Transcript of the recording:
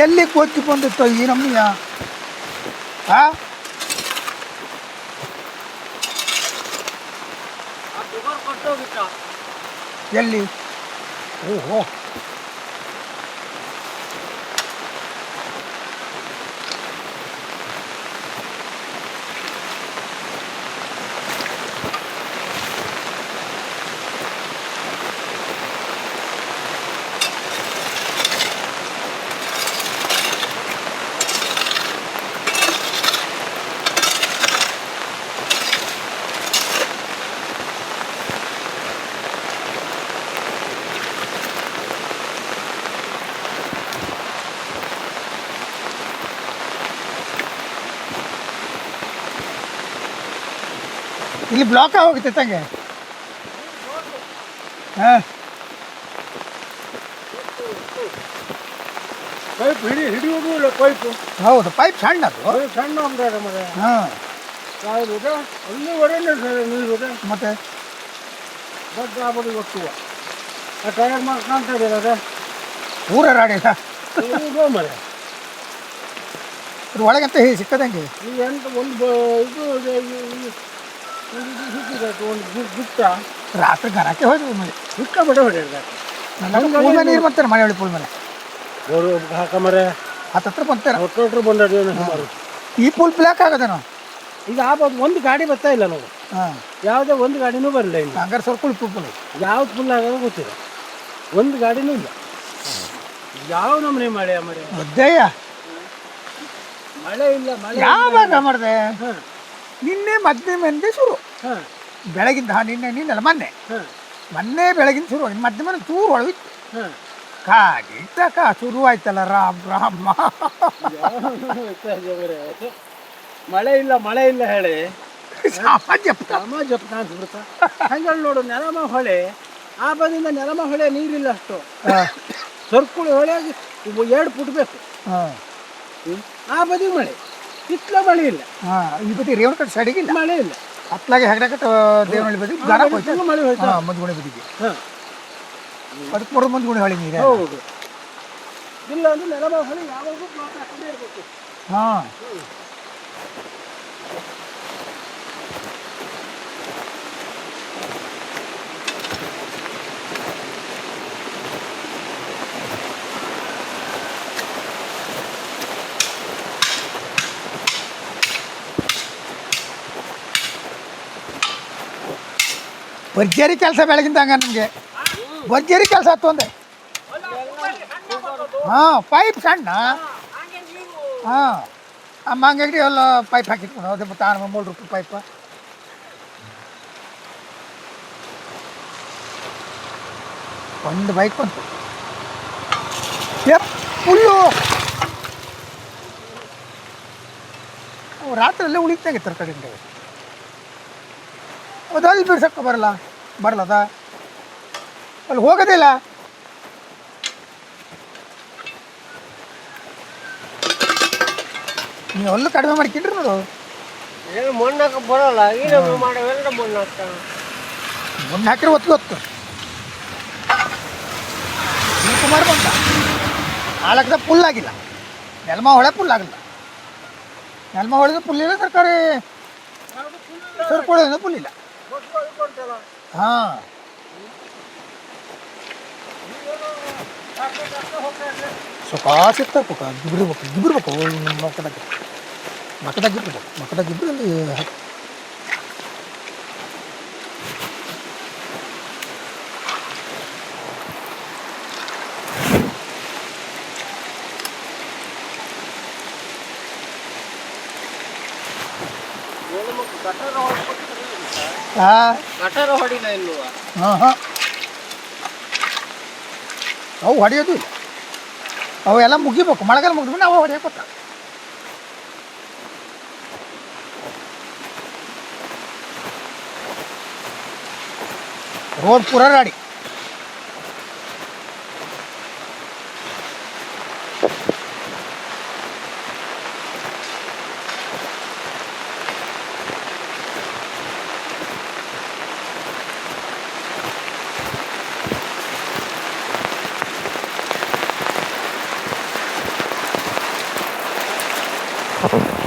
ಎಲ್ಲಿ ಕೊಚ್ಚಿ ಬಂದಿತ್ತು ಈ ನಮ್ಮಯ್ಯ ಆ ಎಲ್ಲಿ ಓಹೋ ಇಲ್ಲಿ ಬ್ಲಾಕ್ ಆಗೋಗುತ್ತೆ ತಂಗೆ ಹಾಂ ಪೈಪ್ ಹಿಡಿಯೋದು ಇಲ್ಲ ಪೈಪು. ಹೌದು ಪೈಪ್ ಸಣ್ಣ ಅದು ಸಣ್ಣ ಅಂದ್ರೆ ಮರ ಹಾಂ ಅಲ್ಲಿವರೆಗೆ ನೀರು ಮತ್ತೆ ದೊಡ್ಡ ಆಗ್ಬೋದು ಗೊತ್ತುವ ಆ ಟೈರ್ ಮಾರ್ಕ್ ಕಾಣ್ತಾ ಇದೆ ಅದೇ ಪೂರ ರಾಡಿಲ್ಲ ಮರ ಅದ್ರ ಒಳಗಂತ ಹೇಗೆ ಸಿಕ್ಕದಂಗೆ ಈಗ ಎಂತ ಒಂದು ಸಿಕ್ಕಿದೆ ಒಂದು ಗುಪ್ತ ರಾತ್ರಿ ಗರಕ್ಕೆ ಹೋಯ್ತು ಮಳೆ ಸಿಕ್ಕ ಬಡ ಹೊಡೆಯಲ್ಲ ಪೂಲ್ ಮೇಲೆ ನೀರು ಬರ್ತಾರೆ ಮಳೆ ಹೊಳಿ ಪೂಲ್ ಮೇಲೆ ಬೋರು ಹಾಕ ಮರ ಹತ್ತತ್ರ ಬಂತಾರೆ ಹೊಟ್ಟೋಟ್ರು ಬಂದದೇನು ಸುಮಾರು ಈ ಪೂಲ್ ಬ್ಲ್ಯಾಕ್ ಆಗದೇನೋ ಈಗ ಆಗ್ಬೋದು ಒಂದು ಗಾಡಿ ಬರ್ತಾ ಇಲ್ಲ ನಾವು ಹಾಂ ಯಾವುದೇ ಒಂದು ಗಾಡಿನೂ ಬರಲಿಲ್ಲ ಇನ್ನು ಹಂಗಾರೆ ಸ್ವಲ್ಪ ಪೂಲ್ ಯಾವ್ದು ಫುಲ್ ಆಗೋದು ಗೊತ್ತಿಲ್ಲ ಒಂದು ಗಾಡಿನೂ ಇಲ್ಲ ಯಾವ ನಮ್ಮನೆ ಮಳೆ ಮಳೆ ಒದ್ದೆಯ ಮಳೆ ಇಲ್ಲ ಮಳೆ ಯಾವಾಗ ಮಾಡಿದೆ ಹಾಂ ನಿನ್ನೆ ಮಧ್ಯೆ ಮಂದಿ ಶುರು ಹಾಂ ಬೆಳಗಿಂದ ನಿನ್ನೆಲ್ಲ ಹಾಂ ಮೊನ್ನೆ ಬೆಳಗಿನ ಶುರು ಮಧ್ಯೆ ಮನೆ ಚೂರು ಒಳಗಿತ್ತು ಹಾಂ ಕಾಗಿಟ್ಟಕ ಶುರು ಆಯ್ತಲ್ಲ ರಾಮ ಮಳೆ ಇಲ್ಲ ಹೇಳಿ ಸಾಮಾನ್ಯಪ್ಪ ಸಮಾಜ ಕಾಣಿಸ್ಬಿಡ್ತ ಹಂಗೆ ನೋಡು ನೆಲಮ ಹೊಳೆ ಆ ಬದಿಯಿಂದ ನೆಲಮ ಹೊಳೆ ನೀರಿಲ್ಲ ಅಷ್ಟು ಸರ್ಕುಳಿ ಹೊಳೆಯಾಗಿ 2 ಫುಟ್ ಬೇಕು ಆ ಬದಿ ಮಳೆ ಇತ್ಲ ಮಳೆ ಇಲ್ಲ ಈ ಬದಿ ರೇವಣ ಕಡೆ ಸೈಡಿಗಿಲ್ಲ ಮಳೆ ಇಲ್ಲ ಹತ್ಲಾಗೆ ಹೆಗಡಕಟ್ಟು ದೇವನಹಳ್ಳಿ ಬದಿ ಗರ ಹೋಯ್ತು ಮಳೆ ಹೋಯ್ತು ಮಂದುಗುಣಿ ಬದಿಗೆ ಹಾಂ ಅದಕ್ಕೆ ಬರೋದು ಮಂದುಗುಣಿ ಹೊಳಿ ನೀರು ಹೌದು ಇಲ್ಲ ಅಂದ್ರೆ ನೆಲಮ ಹೊಳೆ ಯಾವಾಗೂ ಬ್ಲಾಕ್ ಹಾಕೊಂಡೇ ಇರಬೇಕು ಹಾಂ ಭರ್ಜರಿ ಕೆಲಸ ಬೆಳಗಿಂದ ಹಂಗ ನಮಗೆ ಭರ್ಜರಿ ಕೆಲಸ ಆಯ್ತು ಅಂದೆ ಹಾಂ ಪೈಪ್ ಸಣ್ಣ ಹಾಂ ಆ ಮಂಗಡಿ ಎಲ್ಲ ಪೈಪ್ ಹಾಕಿಟ್ಕೊಂಡು ಅದೇ ಮತ್ತೆ 3 ರೂಪಾಯಿ ಪೈಪ ಒಂದು ಬೈಕ್ ಬಂತು ಫುಲ್ಲು ರಾತ್ರಿಯಲ್ಲೇ ಉಳಿತಾಗಿತ್ತರ ಕಡೆಯಿಂದ ಅದು ಅಲ್ಲಿ ಬಿಡ್ಸಕ್ಕೆ ಬರಲ್ಲದ ಅಲ್ಲಿ ಹೋಗೋದಿಲ್ಲ ನೀವು ಅಲ್ಲೂ ಕಡಿಮೆ ಮಾಡ್ಕೊಂಡ್ರಿ ಅದು ಏನು ಮಣ್ಣಾಕ ಬರೋಲ್ಲ ಈಗ ಮಾಡವೆಲ್ಲ ಮಣ್ಣು ಹಾಕ್ತಾನೆ ಮಣ್ಣು ಹಾಕಿದ್ರೆ ಗೊತ್ತು ಕುಮಾರ್ ಬಂದ ನಾಲ್ಕದ ಫುಲ್ ಆಗಿಲ್ಲ ನೆಲಮ ಹೊಳೆ ಫುಲ್ ಆಗಿಲ್ಲ ನೆಲಮ ಹೊಳೆದು ಫುಲ್ ಇಲ್ಲ ಸರ್ಕಾರಿ ಸರ್ಕೊಳ್ಳೋದು ಫುಲ್ ಇಲ್ಲ ಹಾಂ ಸೊಕಾಸ್ ಇರ್ತಾರೆ ಪಕ್ಕ ಗಿಬ್ಬಿರ್ಬೇಕು ಮಕ್ಕದಾಗಿಬ್ರು ಅಲ್ಲಿ ಗಟಾರ ಹೊಡಿಲ್ಲ ಇಲ್ವ ಹಾಂ ಅವು ಹೊಡೆಯೋದು ಇಲ್ಲ ಅವೆಲ್ಲ ಮುಗಿಬೇಕು ಮಳೆಗಾಲ ಮುಗಿದ್ಮೇಲೆ ನಾವು ಹೊಡೆಯಕ್ಕೆ ಗೊತ್ತ ರೋಡ್ ಪೂರ ರಾಡಿ ಹಾಂ